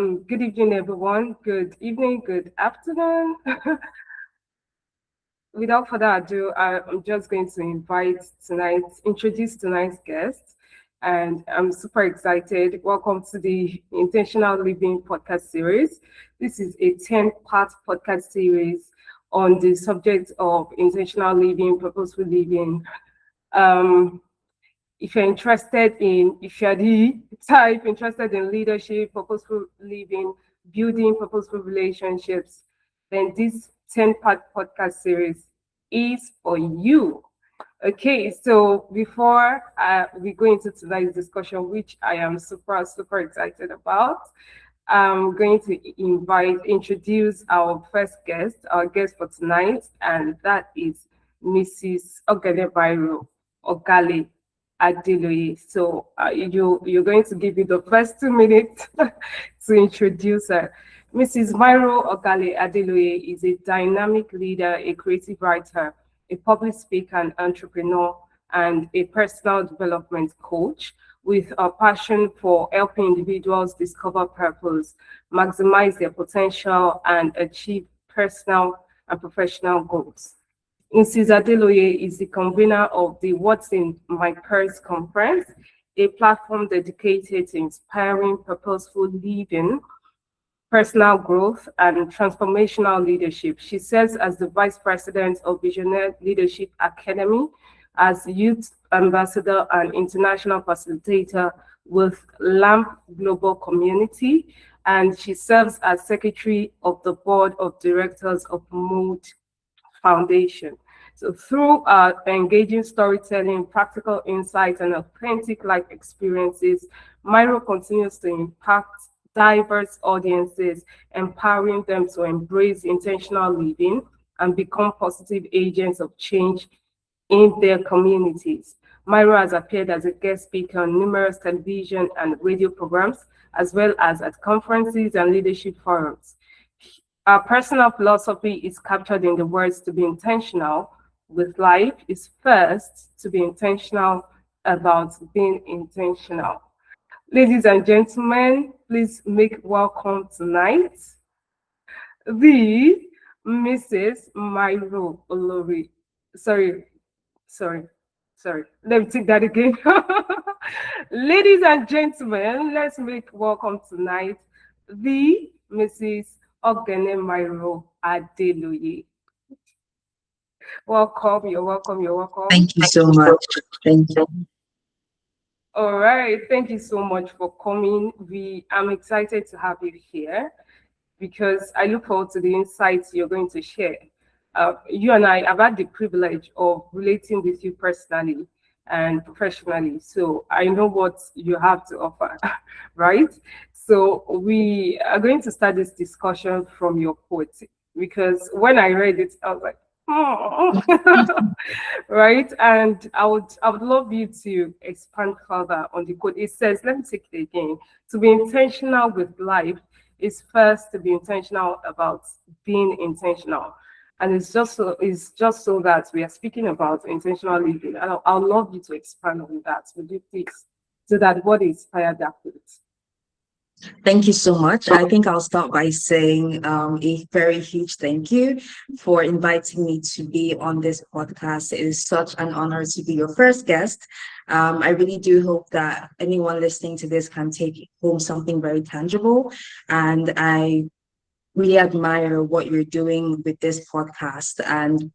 Good evening, everyone. Good evening, good afternoon. Without further ado, I'm just going to introduce tonight's guest, and I'm super excited. Welcome to the Intentional Living podcast series. This is a 10-part podcast series on the subject of intentional living, purposeful living. Um, if you're the type interested in leadership, purposeful living, building purposeful relationships, then this 10-part podcast series is for you. Okay, so before we go into tonight's discussion, which I am super, super excited about, I'm going to introduce our guest for tonight, and that is Mrs. Ogenebairo Ogale Adeloye. So you're going to give me the first 2 minutes to introduce her. Mrs. Myro Ogale Adeloye is a dynamic leader, a creative writer, a public speaker and entrepreneur, and a personal development coach with a passion for helping individuals discover purpose, maximize their potential, and achieve personal and professional goals. Mrs. Adeloye is the convener of the What's in My Purse conference, a platform dedicated to inspiring purposeful living, personal growth, and transformational leadership. She serves as the Vice President of Visionary Leadership Academy, as Youth Ambassador and International Facilitator with LAMP Global Community, and she serves as Secretary of the Board of Directors of Mood Foundation. So through engaging storytelling, practical insights, and authentic life experiences, Myro continues to impact diverse audiences, empowering them to embrace intentional living and become positive agents of change in their communities. Myro has appeared as a guest speaker on numerous television and radio programs, as well as at conferences and leadership forums. Our personal philosophy is captured in the words to be intentional with life is first to be intentional about being intentional. Ladies and gentlemen, please make welcome tonight the Mrs. Myro Olori. Sorry, sorry, sorry. Let me take that again. Ladies and gentlemen, let's make welcome tonight the Mrs. Ogenebairo Adeloye. Welcome, you're welcome, you're welcome. Thank you so much. Thank you. All right, thank you so much for coming. I'm excited to have you here because I look forward to the insights you're going to share. You and I have had the privilege of relating with you personally and professionally, so I know what you have to offer, right? So we are going to start this discussion from your quote because when I read it, I was like, oh, right? And I would love you to expand further on the quote. It says, let me take it again. To be intentional with life is first to be intentional about being intentional. And it's just so that we are speaking about intentional living. And I'd love you to expand on that. Would you please? So that what inspired that quote? Thank you so much. I think I'll start by saying a very huge thank you for inviting me to be on this podcast. It is such an honor to be your first guest. I really do hope that anyone listening to this can take home something very tangible. And I really admire what you're doing with this podcast and,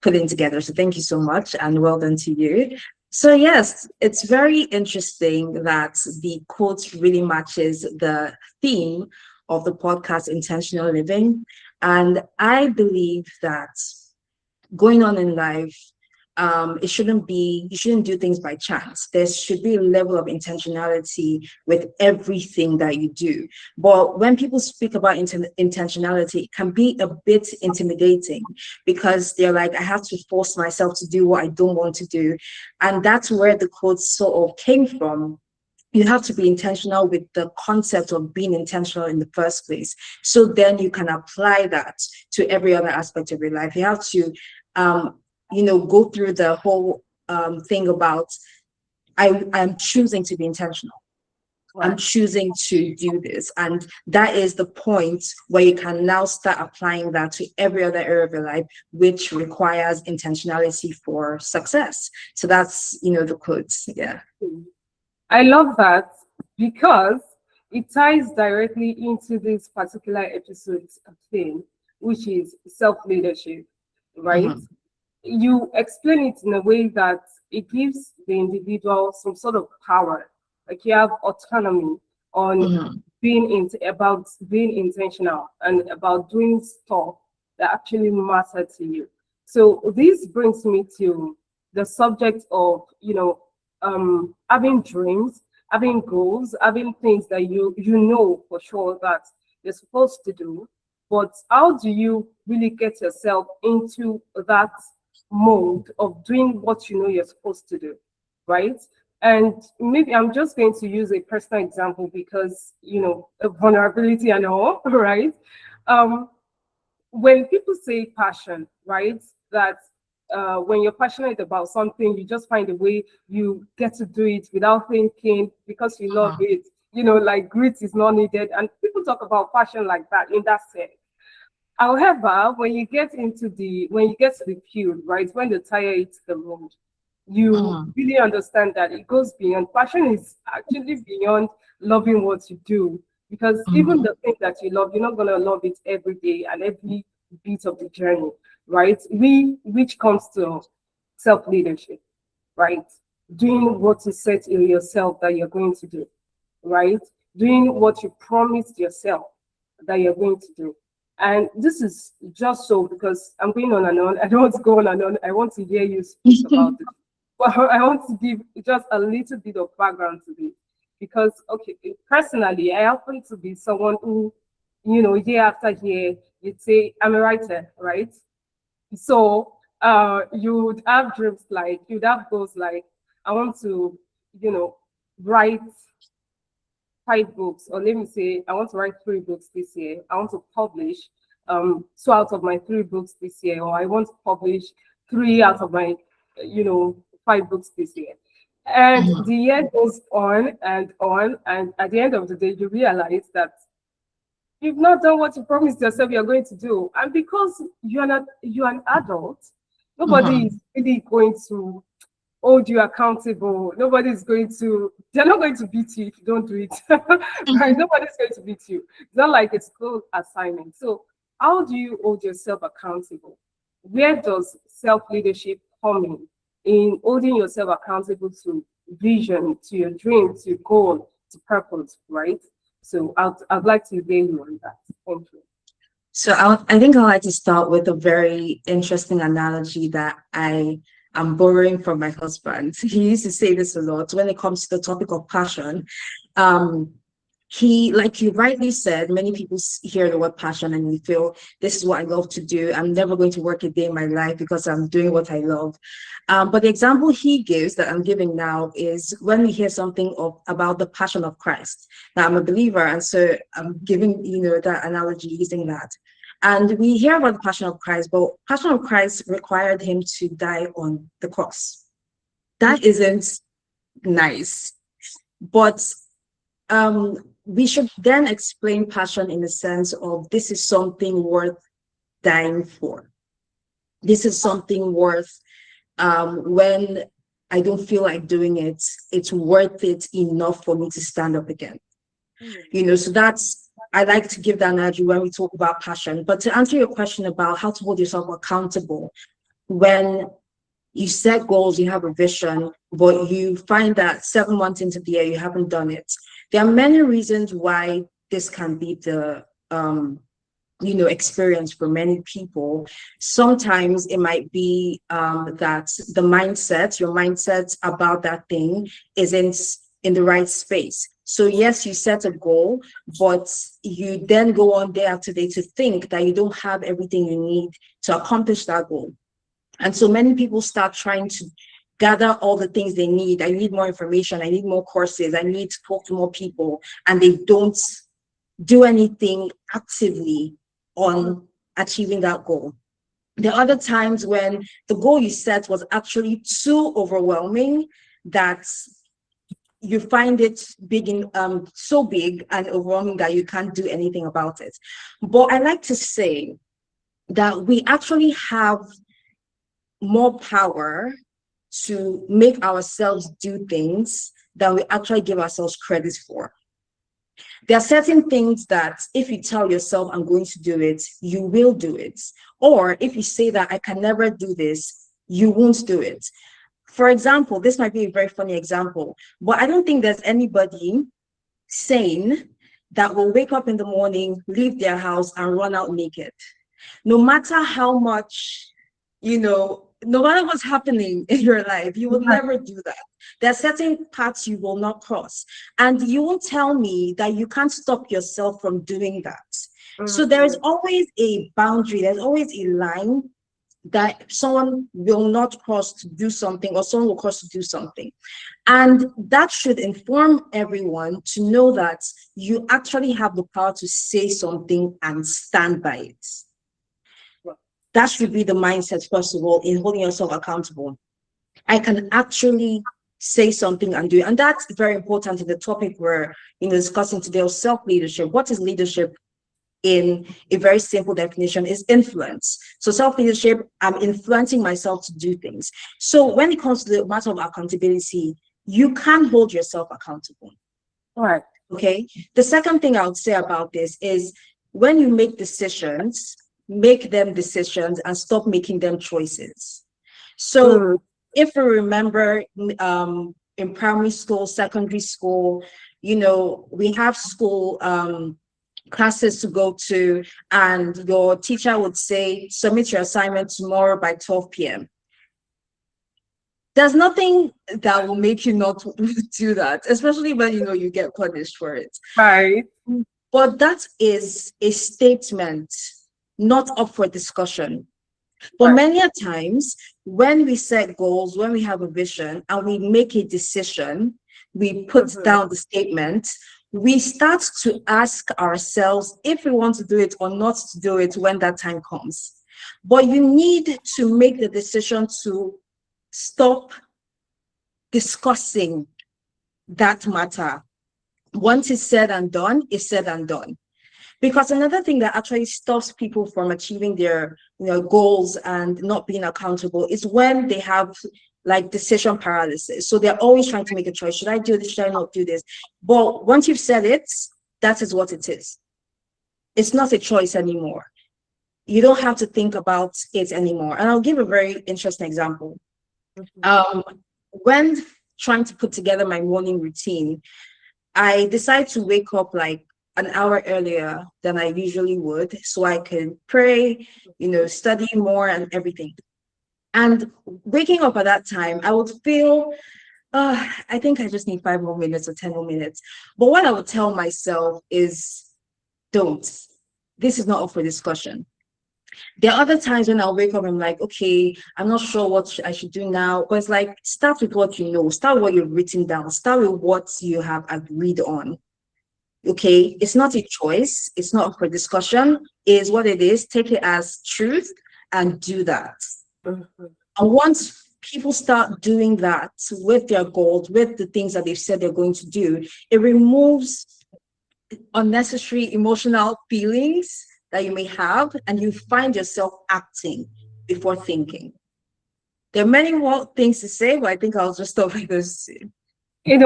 putting together. So thank you so much and well done to you. So yes, it's very interesting that the quote really matches the theme of the podcast, intentional living. And I believe that going on in life, you shouldn't do things by chance. There should be a level of intentionality with everything that you do. But when people speak about intentionality, it can be a bit intimidating because they're like, I have to force myself to do what I don't want to do. And that's where the quote sort of came from. You have to be intentional with the concept of being intentional in the first place. So then you can apply that to every other aspect of your life. You have to go through the whole thing about I'm choosing to be intentional. I'm choosing to do this. And that is the point where you can now start applying that to every other area of your life, which requires intentionality for success. So that's, the quotes. Yeah. I love that because it ties directly into this particular episode's theme, which is self-leadership, right? Mhm. You explain it in a way that it gives the individual some sort of power, like you have autonomy on Mhm. about being intentional and about doing stuff that actually matter to you. So this brings me to the subject of having dreams, having goals, having things that you know for sure that you're supposed to do. But how do you really get yourself into that mode of doing what you know you're supposed to do, right? And maybe I'm just going to use a personal example because, vulnerability and all, right? Um, when people say passion, right, that when you're passionate about something, you just find a way you get to do it without thinking because you love Mhm. it. Like grit is not needed. And people talk about passion like that in that sense. However, when you get to the field, right, when the tire hits the road, you Mhm. really understand that it goes beyond passion is actually beyond loving what you do. Because even Mhm. the thing that you love, you're not gonna love it every day and every beat of the journey, right? Which comes to self-leadership, right? Doing what you set in yourself that you're going to do, right? Doing what you promised yourself that you're going to do. And this is just so because I'm going on and on. I don't want to go on and on. I want to hear you speak about it. Well, I want to give just a little bit of background to this because, okay, personally, I happen to be someone who, year after year, you'd say, I'm a writer, right? So you would have dreams like, you'd have goals like, I want to, you know, write 5 books, or let me say, I want to write 3 books this year. I want to publish 2 out of my 3 books this year, or I want to publish 3 out of my 5 books this year. And Mhm. the year goes on, and at the end of the day, you realize that you've not done what you promised yourself you're going to do. And because you're an adult, nobody is Mhm. really going to hold you accountable. They're not going to beat you if you don't do it. Right? Mhm. Nobody's going to beat you. It's not like a school assignment. So how do you hold yourself accountable? Where does self-leadership come in holding yourself accountable to vision, to your dream, to your goal, to purpose, right? So I'd like to hear you on that. Thank you. So I think I'd like to start with a very interesting analogy that I am borrowing from my husband. He used to say this a lot when it comes to the topic of passion. Um, like you rightly said, many people hear the word passion and you feel this is what I love to do. I'm never going to work a day in my life because I'm doing what I love. But the example he gives that I'm giving now is when we hear something about the passion of Christ. Now I'm a believer, and so I'm giving that analogy using that. And we hear about the passion of Christ, but passion of Christ required him to die on the cross. That isn't nice. But we should then explain passion in the sense of this is something worth dying for. This is something worth when I don't feel like doing it, it's worth it enough for me to stand up again. So that's I like to give that analogy when we talk about passion. But to answer your question about how to hold yourself accountable, when you set goals, you have a vision, but you find that 7 months into the year you haven't done it. There are many reasons why this can be the experience for many people. Sometimes it might be that your mindset about that thing isn't in the right space. So yes, you set a goal, but you then go on day after day to think that you don't have everything you need to accomplish that goal. And so many people start trying to gather all the things they need. I need more information. I need more courses. I need to talk to more people. And they don't do anything actively on achieving that goal. There are other times when the goal you set was actually too overwhelming that you find it big in so big and overwhelming that you can't do anything about it. But I like to say that we actually have more power to make ourselves do things than we actually give ourselves credit for. There are certain things that if you tell yourself, I'm going to do it, you will do it. Or if you say that I can never do this, you won't do it. For example, this might be a very funny example, but I don't think there's anybody sane that will wake up in the morning, leave their house, and run out naked. No matter how much, no matter what's happening in your life, you will never do that. There are certain paths you will not cross. And you won't tell me that you can't stop yourself from doing that. So there is always a boundary, there's always a line that someone will not cross to do something, or someone will cross to do something. And that should inform everyone to know that you actually have the power to say something and stand by it. That should be the mindset, first of all, in holding yourself accountable. I can actually say something and do it. And that's very important in the topic we're discussing today of self-leadership. What is leadership? In a very simple definition, is influence. So self-leadership, I'm influencing myself to do things. So when it comes to the matter of accountability, you can hold yourself accountable. All right. Okay. The second thing I would say about this is when you make decisions, make them decisions and stop making them choices. So if we remember in primary school, secondary school, we have school classes to go to, and your teacher would say, submit your assignment tomorrow by 12 p.m. There's nothing that will make you not do that, especially when you get punished for it. Right. But that is a statement not up for discussion. But many a times when we set goals, when we have a vision and we make a decision, we put down the statement, we start to ask ourselves if we want to do it or not to do it when that time comes. But you need to make the decision to stop discussing that matter. Once it's said and done, it's said and done. Because another thing that actually stops people from achieving their goals and not being accountable is when they have like decision paralysis. So they're always trying to make a choice. Should I do this? Should I not do this? But once you've said it, that is what it is. It's not a choice anymore. You don't have to think about it anymore. And I'll give a very interesting example. When trying to put together my morning routine, I decided to wake up like an hour earlier than I usually would, so I could pray, study more and everything. And waking up at that time, I would feel, I think I just need 5 more minutes or 10 more minutes. But what I would tell myself is, don't. This is not up for discussion. There are other times when I'll wake up and I'm like, okay, I'm not sure what I should do now. But it's like, start with what you know. Start with what you've written down. Start with what you have agreed on. Okay, it's not a choice. It's not up for discussion. It is what it is. Take it as truth and do that. And once people start doing that with their goals, with the things that they've said they're going to do, it removes unnecessary emotional feelings that you may have, and you find yourself acting before thinking. There are many more things to say, but I think I'll just stop with this. I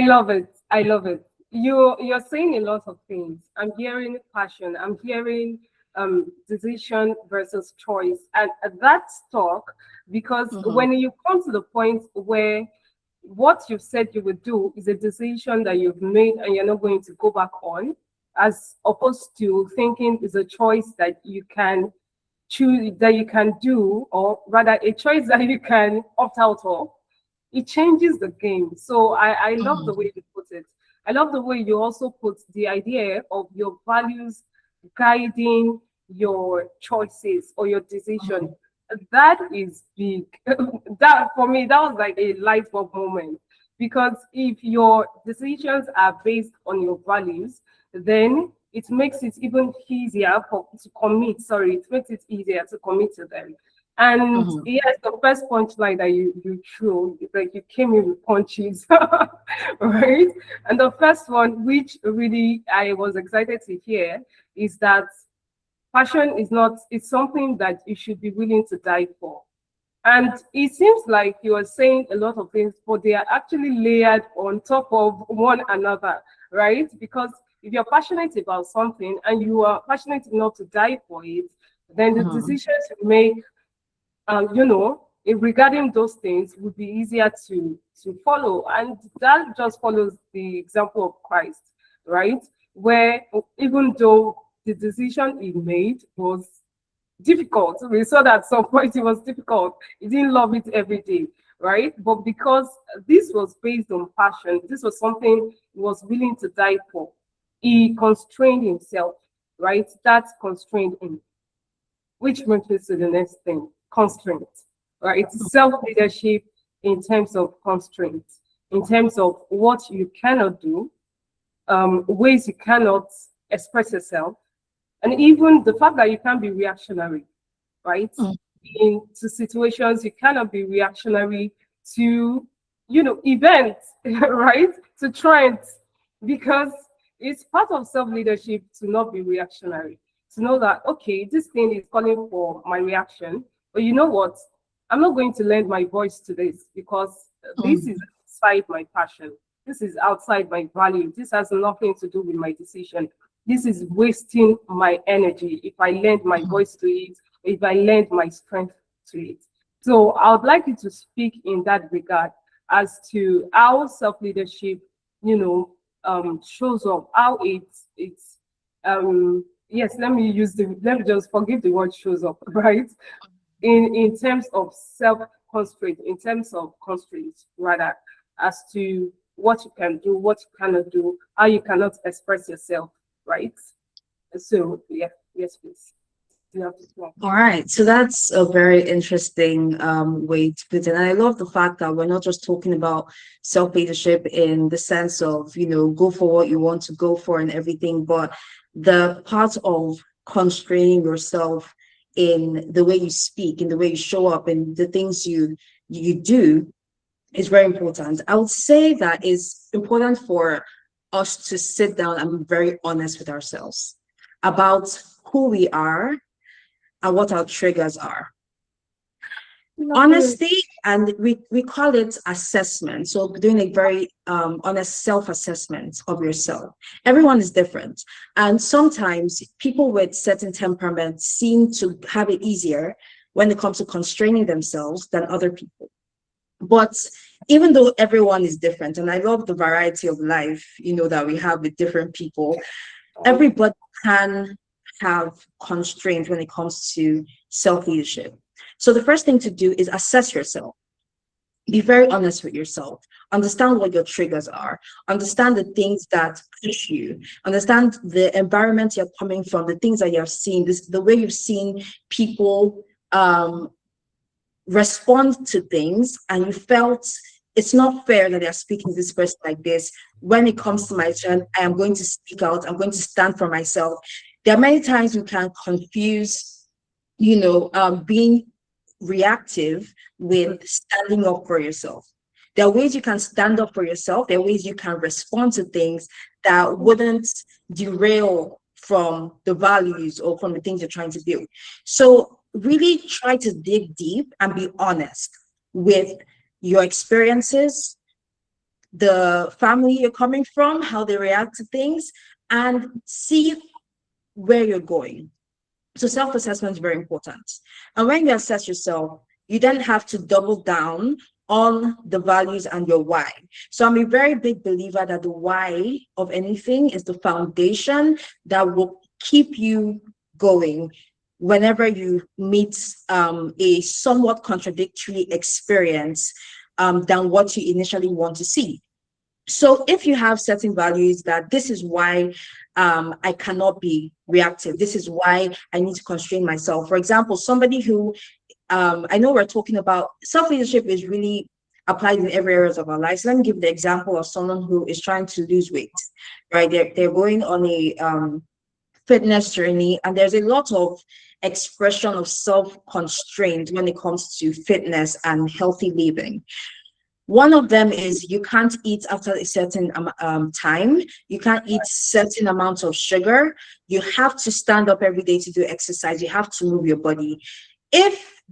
love it. I love it. You're saying a lot of things. I'm hearing passion. I'm hearing decision versus choice, and that's talk, because when you come to the point where what you've said you would do is a decision that you've made and you're not going to go back on, as opposed to thinking is a choice that you can choose, that you can do, or rather a choice that you can opt out of, it changes the game. So I love the way you put it. I love the way you also put the idea of your values guiding your choices or your decision. That is big. That for me, that was like a light bulb moment, because if your decisions are based on your values, then it makes it even easier to commit. It makes it easier to commit to them. And Mhm. yes, the first punchline that you threw, it's like you came in with punches, right? And the first one, which really I was excited to hear, is that passion is not, it's something that you should be willing to die for. And it seems like you are saying a lot of things, but they are actually layered on top of one another, right? Because if you're passionate about something and you are passionate enough to die for it, then the Mhm. decisions you make, regarding those things would be easier to follow. And that just follows the example of Christ, right? Where even though the decision he made was difficult. We saw that at some point it was difficult. He didn't love it every day, right? But because this was based on passion, this was something he was willing to die for. He constrained himself, right? That constrained him, which brings me to the next thing, constraint, right? Self-leadership in terms of constraint, in terms of what you cannot do, ways you cannot express yourself, and even the fact that you can't be reactionary, right? Mhm. Into situations, you cannot be reactionary to, events, right? To trends, because it's part of self-leadership to not be reactionary, to know that, okay, this thing is calling for my reaction, but you know what? I'm not going to lend my voice to this because this is Mhm. outside my passion. This is outside my value. This has nothing to do with my decision. This is wasting my energy if I lend my Mhm. voice to it, if I lend my strength to it. So I would like you to speak in that regard as to how self-leadership, shows up, how yes, let me just forgive the word shows up, right? In terms of self-constraint, in terms of constraints, rather, as to what you can do, what you cannot do, how you cannot express yourself, right? So yeah, yes, please. You have to talk. All right, so that's a very interesting way to put it. And I love the fact that we're not just talking about self-leadership in the sense of, go for what you want to go for and everything, but the part of constraining yourself in the way you speak, in the way you show up, in the things you do is very important. I would say that it's important for us to sit down and be very honest with ourselves about who we are and what our triggers are. Lovely. Honesty, and we call it assessment. So doing a very honest self-assessment of yourself. Everyone is different. And sometimes people with certain temperaments seem to have it easier when it comes to constraining themselves than other people. But even though everyone is different, and I love the variety of life, that we have with different people, everybody can have constraints when it comes to self-leadership. So the first thing to do is assess yourself. Be very honest with yourself. Understand what your triggers are. Understand the things that push you. Understand the environment you're coming from, the things that you have seen, the way you've seen people um, respond to things, and you felt it's not fair that they're speaking to this person like this. When it comes to my turn, I am going to speak out. I'm going to stand for myself. There are many times we can confuse, being reactive with standing up for yourself. There are ways you can stand up for yourself. There are ways you can respond to things that wouldn't derail from the values or from the things you're trying to do. So really try to dig deep and be honest with your experiences, the family you're coming from, how they react to things, and see where you're going. So self-assessment is very important. And when you assess yourself, you then have to double down on the values and your why. So I'm a very big believer that the why of anything is the foundation that will keep you going whenever you meet a somewhat contradictory experience than what you initially want to see. So if you have certain values that this is why I cannot be reactive, this is why I need to constrain myself. For example, somebody who I know we're talking about self-leadership is really applied in every areas of our lives. Let me give the example of someone who is trying to lose weight, right? They're going on fitness journey, and there's a lot of expression of self-constraint when it comes to fitness and healthy living. One of them is you can't eat after a certain time. You can't eat certain amounts of sugar. You have to stand up every day to do exercise. You have to move your body. If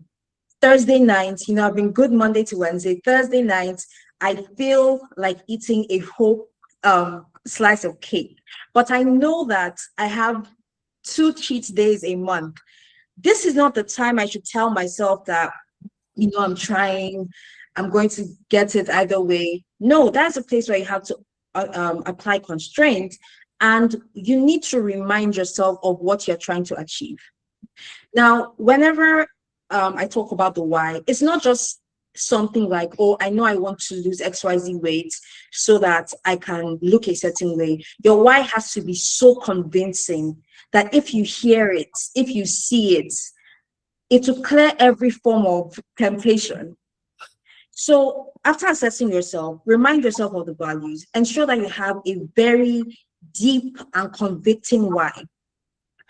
Thursday night, I've been good Monday to Wednesday, Thursday night, I feel like eating a whole slice of cake, but I know that I have 2 cheat days a month. This is not the time I should tell myself that, I'm trying, I'm going to get it either way. No, that's a place where you have to apply constraint, and you need to remind yourself of what you're trying to achieve. Now, whenever I talk about the why, it's not just something like, oh, I know I want to lose XYZ weight so that I can look a certain way. Your why has to be so convincing that if you hear it, if you see it, it will clear every form of temptation. So after assessing yourself, remind yourself of the values, ensure that you have a very deep and convicting why.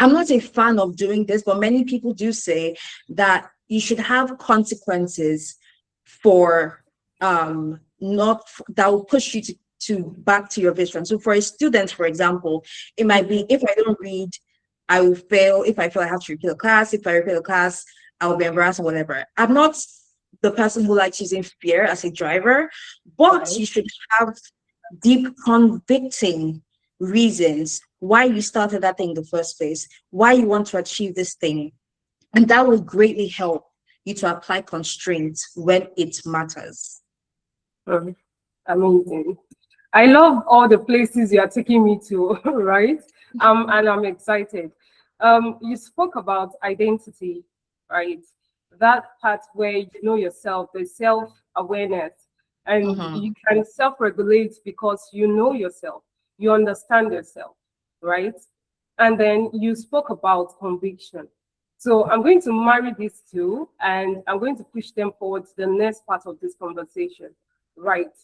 I'm not a fan of doing this, but many people do say that you should have consequences for not that will push you to back to your vision. So for a student, for example, it might be, if I don't read, I will fail. If I fail, I have to repeat the class. If I repeat the class, I will be embarrassed or whatever. I'm not the person who likes using fear as a driver, but you should have deep convicting reasons why you started that thing in the first place, why you want to achieve this thing. And that will greatly help you to apply constraints when it matters. Amazing. I love all the places you are taking me to, right? And I'm excited. You spoke about identity, right? That part where you know yourself, the self-awareness, and you can self-regulate because you know yourself, you understand yourself, right? And then you spoke about conviction. So I'm going to marry these two, and I'm going to push them forward to the next part of this conversation, right?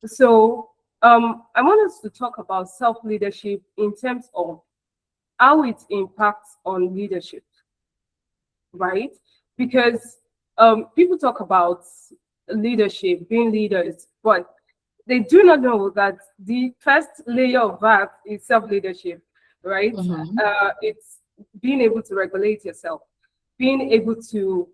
So I want us to talk about self-leadership in terms of how it impacts on leadership, right? Because people talk about leadership, being leaders, but they do not know that the first layer of that is self-leadership, right? It's being able to regulate yourself, being able to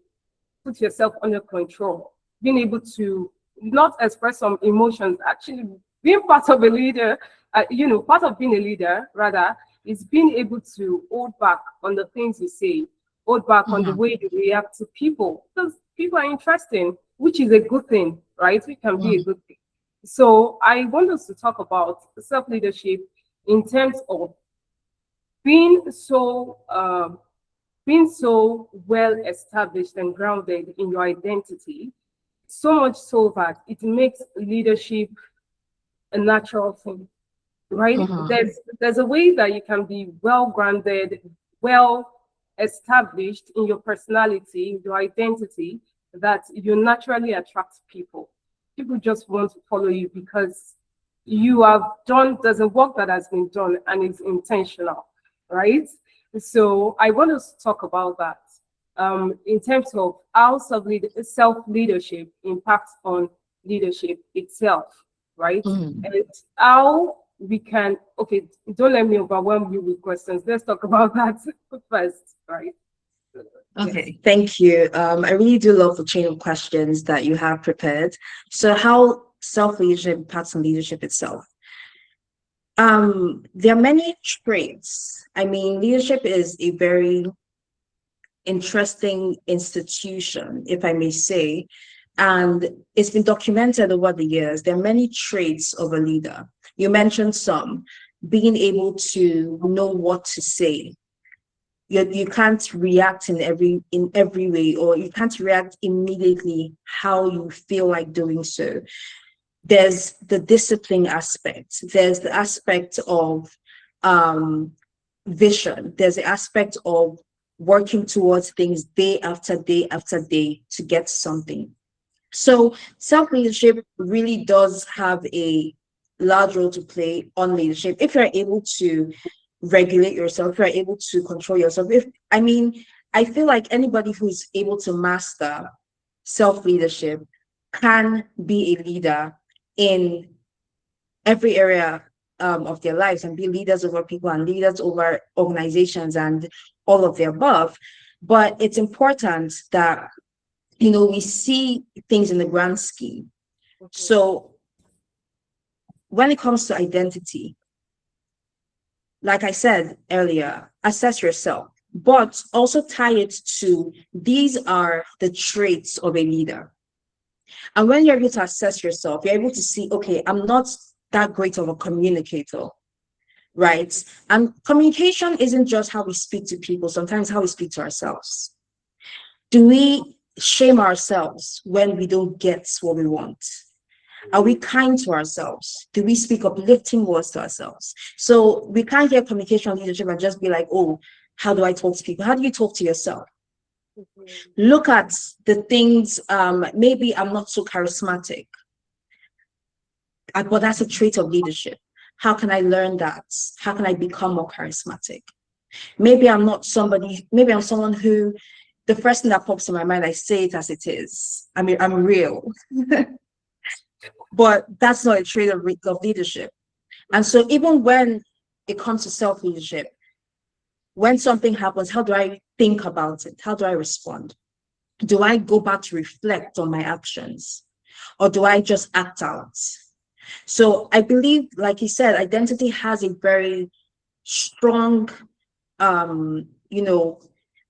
put yourself under control, being able to not express some emotions. Actually, being part of a leader, part of being a leader, rather, is being able to hold back on the things you say, hold back on the way you react to people, because people are interesting, which is a good thing, right? It can be a good thing. So I want us to talk about self-leadership in terms of being so well established and grounded in your identity, so much so that it makes leadership a natural thing, right? There's a way that you can be well grounded, well established in your personality, your identity, that you naturally attract people. People just want to follow you because you have done, there's a work that has been done and it's intentional, right? So I want us to talk about that in terms of how self-leadership impacts on leadership itself, right? And how we can, okay, don't let me overwhelm you with questions. Let's talk about that first, right? Okay, yes. Thank you. I really do love the chain of questions that you have prepared. So how self-leadership impacts on leadership itself? There are many traits. I mean, leadership is a very interesting institution, if I may say, and it's been documented over the years. There are many traits of a leader. You mentioned some, being able to know what to say. You can't react in every way, or you can't react immediately how you feel like doing so. There's the discipline aspect. There's the aspect of vision. There's the aspect of working towards things day after day after day to get something. So self-leadership really does have a large role to play on leadership if you're able to regulate yourself, if you're able to control yourself, I feel like anybody who's able to master self-leadership can be a leader in every area of their lives, and be leaders over people and leaders over organizations and all of the above. But it's important that, we see things in the grand scheme. So when it comes to identity, like I said earlier, assess yourself, but also tie it to, these are the traits of a leader. And when you're able to assess yourself, you're able to see, okay, I'm not that great of a communicator, right? And communication isn't just how we speak to people, sometimes how we speak to ourselves. Do we shame ourselves when we don't get what we want? Are we kind to ourselves? Do we speak uplifting words to ourselves? So we can't hear communication leadership and just be like, oh, how do I talk to people? How do you talk to yourself? Look at the things, maybe I'm not so charismatic, but that's a trait of leadership. How can I learn that? How can I become more charismatic? Maybe I'm someone who, the first thing that pops in my mind, I say it as it is. I mean, I'm real. But that's not a trait of leadership. And so even when it comes to self-leadership, when something happens, how do I think about it? How do I respond? Do I go back to reflect on my actions? Or do I just act out? So I believe, like you said, identity has a very strong,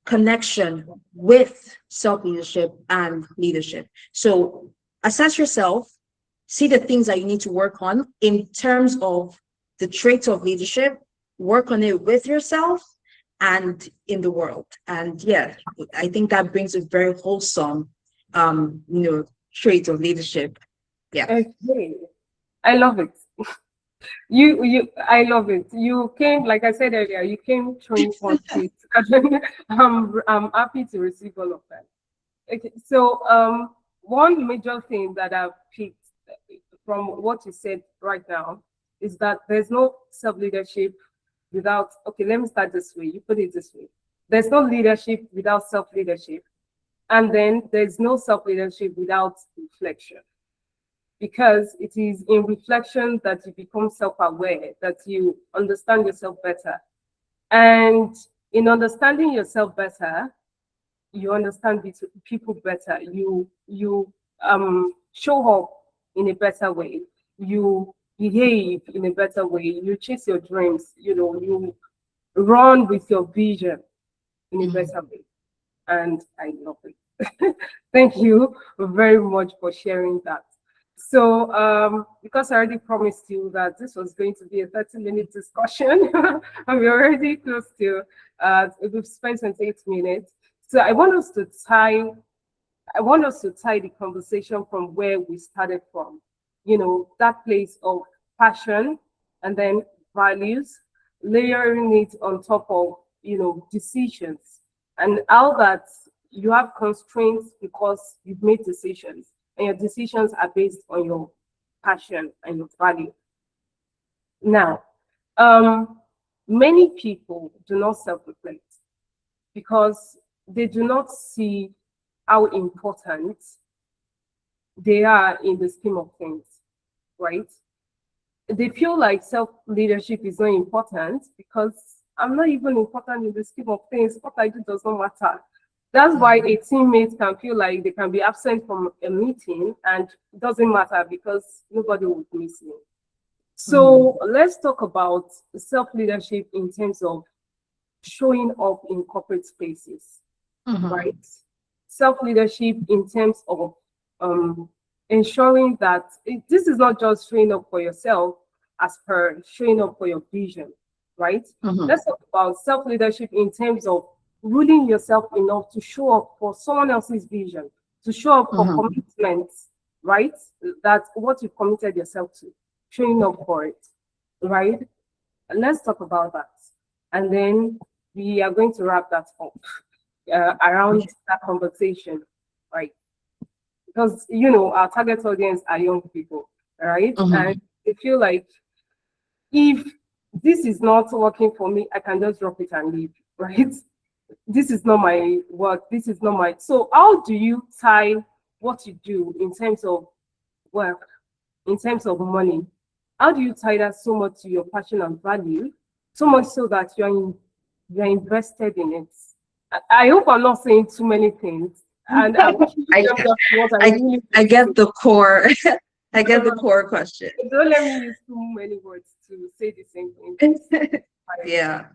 connection with self-leadership and leadership. So assess yourself, see the things that you need to work on in terms of the traits of leadership, work on it with yourself and in the world. And yeah, I think that brings a very wholesome, trait of leadership. Yeah. Okay. I love it. I love it. You came, like I said earlier, you came throwing punches. I'm happy to receive all of that. Okay, so one major thing that I've picked from what you said right now is that there's no self-leadership without, okay, let me start this way. You put it this way. There's no leadership without self-leadership. And then there's no self-leadership without reflection. Because it is in reflection that you become self-aware, that you understand yourself better. And in understanding yourself better, you understand people better. You show up in a better way. You behave in a better way. You chase your dreams. You run with your vision in a better way. And I love it. Thank you very much for sharing that. So, because I already promised you that this was going to be a 30-minute discussion, and we're already close to, we've spent 28 minutes. So I want us to tie the conversation from where we started from, that place of passion and then values, layering it on top of, decisions, and how that you have constraints because you've made decisions, and your decisions are based on your passion and your value. Now, many people do not self-reflect because they do not see how important they are in the scheme of things, right? They feel like self-leadership is not important because I'm not even important in the scheme of things. What I do does not matter. That's why a teammate can feel like they can be absent from a meeting and it doesn't matter because nobody would miss me. So let's talk about self-leadership in terms of showing up in corporate spaces, right? Self-leadership in terms of ensuring that this is not just showing up for yourself as per showing up for your vision, right? Let's talk about self-leadership in terms of ruling yourself enough to show up for someone else's vision, to show up for commitments, right? That's what you've committed yourself to, showing up for it, right? And let's talk about that. And then we are going to wrap that up around that conversation, right? Because, our target audience are young people, right? And they feel like if this is not working for me, I can just drop it and leave, right? This is not my work. This is not my. So, how do you tie what you do in terms of work, in terms of money? How do you tie that so much to your passion and value, so much so that you're invested in it? I hope I'm not saying too many things, and I'm keeping I, them just what I I, really need I to get say. the core. I get the core question. Don't let me use too many words to say the same thing. Please. Yeah.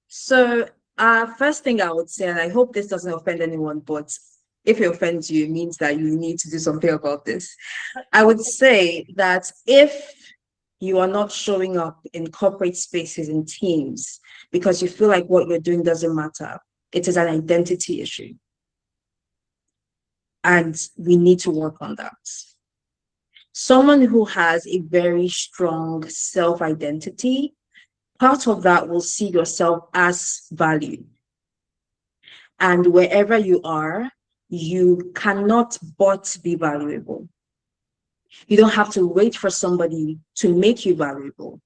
So, first thing I would say, and I hope this doesn't offend anyone, but if it offends you, it means that you need to do something about this. I would say that if you are not showing up in corporate spaces and teams because you feel like what you're doing doesn't matter, it is an identity issue. And we need to work on that. Someone who has a very strong self-identity, part of that will see yourself as value. And wherever you are, you cannot but be valuable. You don't have to wait for somebody to make you valuable.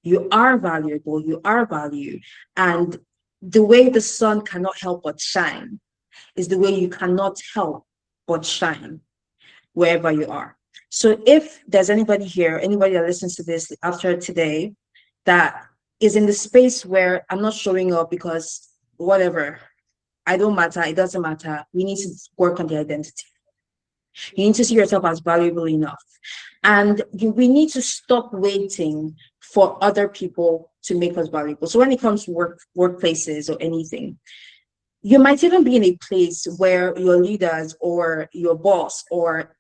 You are valuable, you are value. And the way the sun cannot help but shine is the way you cannot help but shine wherever you are. So if there's anybody here, anybody that listens to this after today, that is in the space where I'm not showing up because whatever, I don't matter, it doesn't matter. We need to work on the identity. You need to see yourself as valuable enough. And we need to stop waiting for other people to make us valuable. So when it comes to workplaces or anything, you might even be in a place where your leaders or your boss or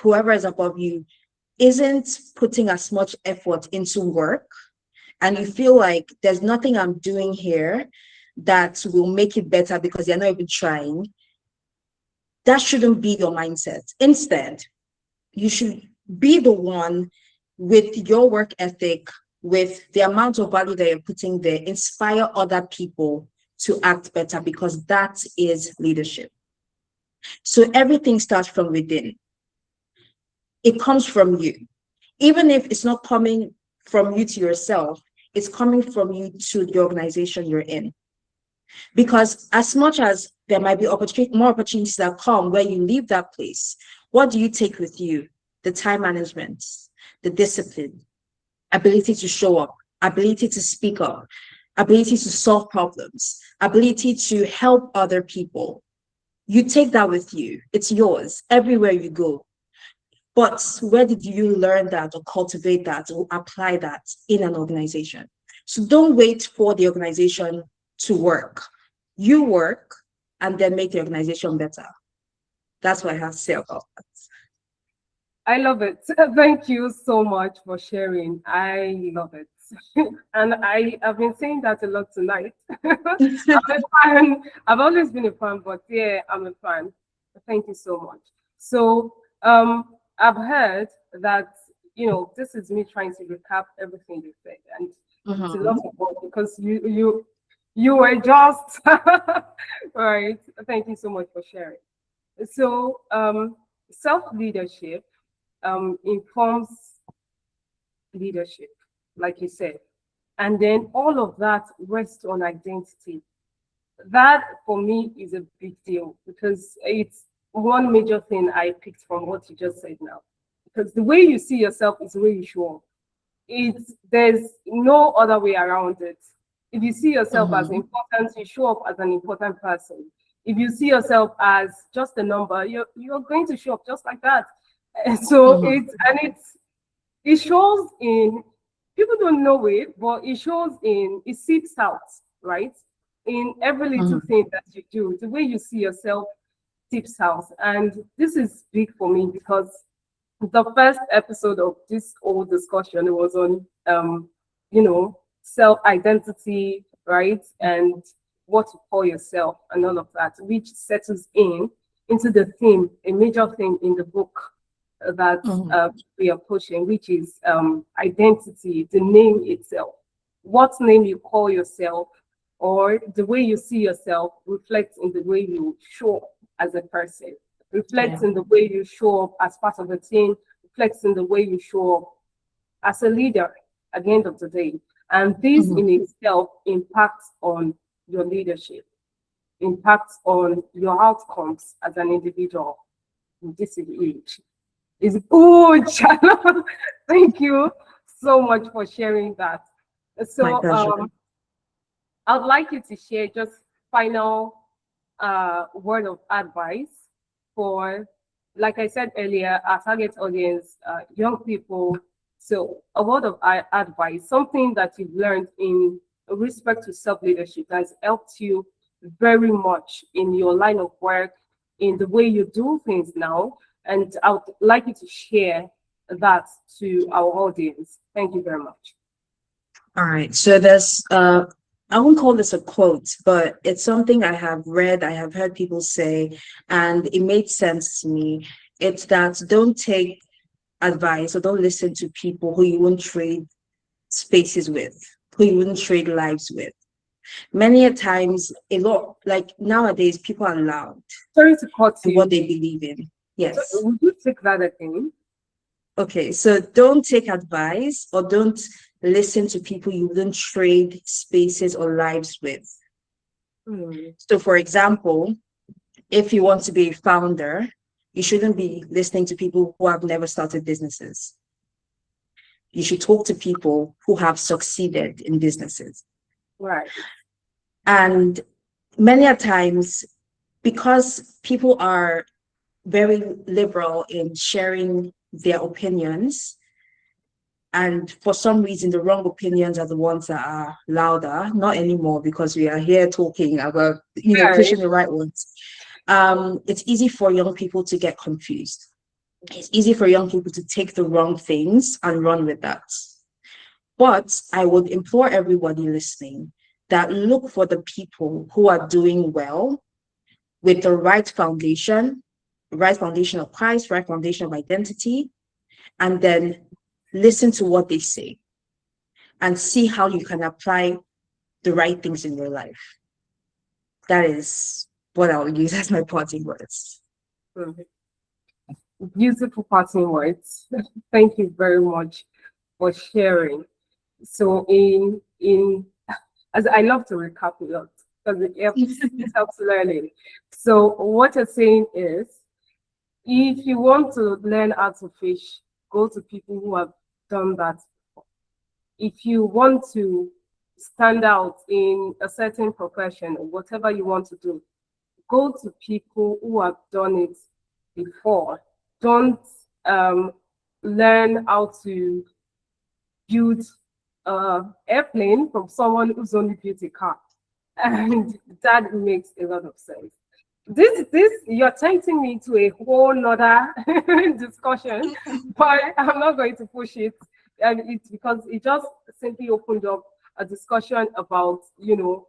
whoever is above you isn't putting as much effort into work, and you feel like there's nothing I'm doing here that will make it better because they're not even trying. That shouldn't be your mindset. Instead, you should be the one with your work ethic, with the amount of value that you're putting there, inspire other people to act better, because that is leadership. So everything starts from within. It comes from you. Even if it's not coming from you to yourself, it's coming from you to the organization you're in. Because as much as there might be more opportunities that come where you leave that place, what do you take with you? The time management, the discipline, ability to show up, ability to speak up, ability to solve problems, ability to help other people. You take that with you. It's yours everywhere you go. But where did you learn that or cultivate that or apply that in an organization? So don't wait for the organization to work. You work and then make the organization better. That's what I have to say about that. I love it. Thank you so much for sharing. I love it. And I've been saying that a lot tonight. I'm a fan. I've always been a fan, but yeah, I'm a fan. Thank you so much. So I've heard that, this is me trying to recap everything you said, and it's a lot of work because you were just right. Thank you so much for sharing. So self-leadership informs leadership, like you said. And then all of that rests on identity. That for me is a big deal because it's one major thing I picked from what you just said now. Because the way you see yourself is the way you show up. There's no other way around it. If you see yourself as important, you show up as an important person. If you see yourself as just a number, you're going to show up just like that. And so it shows in, people don't know it, but it shows in, it seeps out, right? In every little thing that you do, the way you see yourself seeps out. And this is big for me because the first episode of this whole discussion was on, self-identity, right? And what to call yourself and all of that, which settles into the theme, a major theme in the book that we are pushing, which is identity, the name itself. What name you call yourself or the way you see yourself reflects in the way you show up as a person, reflects in the way you show up as part of a team, reflects in the way you show up as a leader at the end of the day. And this Mhm. in itself impacts on your leadership, impacts on your outcomes as an individual. This is huge. It's huge. Thank you so much for sharing that. My So pleasure. I'd like you to share just final word of advice for, like I said earlier, our target audience, young people. So a word of advice, something that you've learned in respect to self-leadership has helped you very much in your line of work, in the way you do things now. And I would like you to share that to our audience. Thank you very much. All right. So there's I won't call this a quote, but it's something I have read, I have heard people say, and it made sense to me. It's that don't take advice or don't listen to people who you won't trade spaces with, who you wouldn't trade lives with. Many a times, a lot like nowadays, people are loud Sorry to cut to what you. they believe in. So, Yes. would you take that again? Okay, so don't take advice or don't listen to people you wouldn't trade spaces or lives with. Hmm. So, for example, if you want to be a founder, you shouldn't be listening to people who have never started businesses. You should talk to people who have succeeded in businesses. Right. And many a times, because people are very liberal in sharing their opinions, and for some reason, the wrong opinions are the ones that are louder. Not anymore, because we are here talking about, Right. pushing the right ones. It's easy for young people to get confused. It's easy for young people to take the wrong things and run with that. But I would implore everybody listening that look for the people who are doing well with the right foundation of Christ, right foundation of identity, and then listen to what they say and see how you can apply the right things in your life. That is what I'll use as my parting words. Mhm. Beautiful parting words. Thank you very much for sharing. So in as I love to recap a lot because it helps learning. So what you're saying is if you want to learn how to fish, go to people who have done that. If you want to stand out in a certain profession or whatever you want to do, go to people who have done it before. Don't um, learn how to build an airplane from someone who's only built a car. And that makes a lot of sense. This, you're tempting me to a whole nother discussion, but I'm not going to push it. And it's because it just simply opened up a discussion about,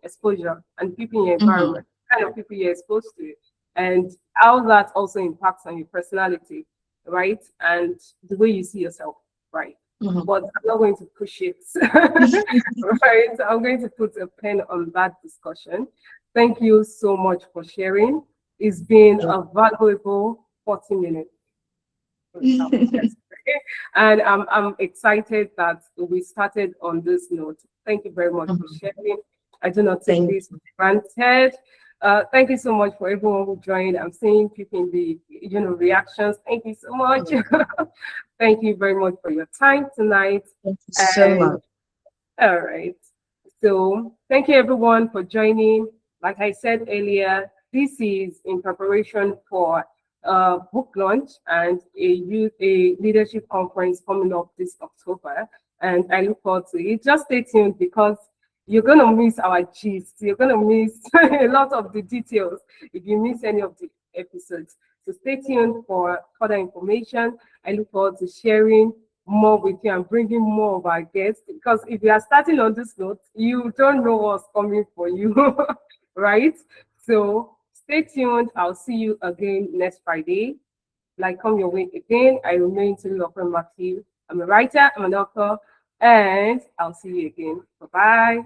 exposure and people in your Mhm, environment, kind of people you're exposed to, and how that also impacts on your personality, right? And the way you see yourself, right? mhm. But I'm not going to push it. Right. I'm going to put a pen on that discussion. Thank you so much for sharing. It's been a valuable 40 minutes. And I'm excited that we started on this note. Thank you very much for Mhm. sharing. I do not take Thank this for granted. Thank you so much for everyone who joined. I'm seeing people in the reactions. Thank you so much. you. Thank you very much for your time tonight. Thank you so And much. all right. So thank you everyone for joining. Like I said earlier, this is in preparation for a book launch and a leadership conference coming up this October. And I look forward to it. Just stay tuned because you're gonna miss our gist. You're gonna miss a lot of the details if you miss any of the episodes. So stay tuned for further information. I look forward to sharing more with you and bringing more of our guests because if you are starting on this note, you don't know what's coming for you, right? So stay tuned. I'll see you again next Friday. Like, come your way again. I remain to Local Matthew. I'm a writer, I'm an author, and I'll see you again. Bye bye.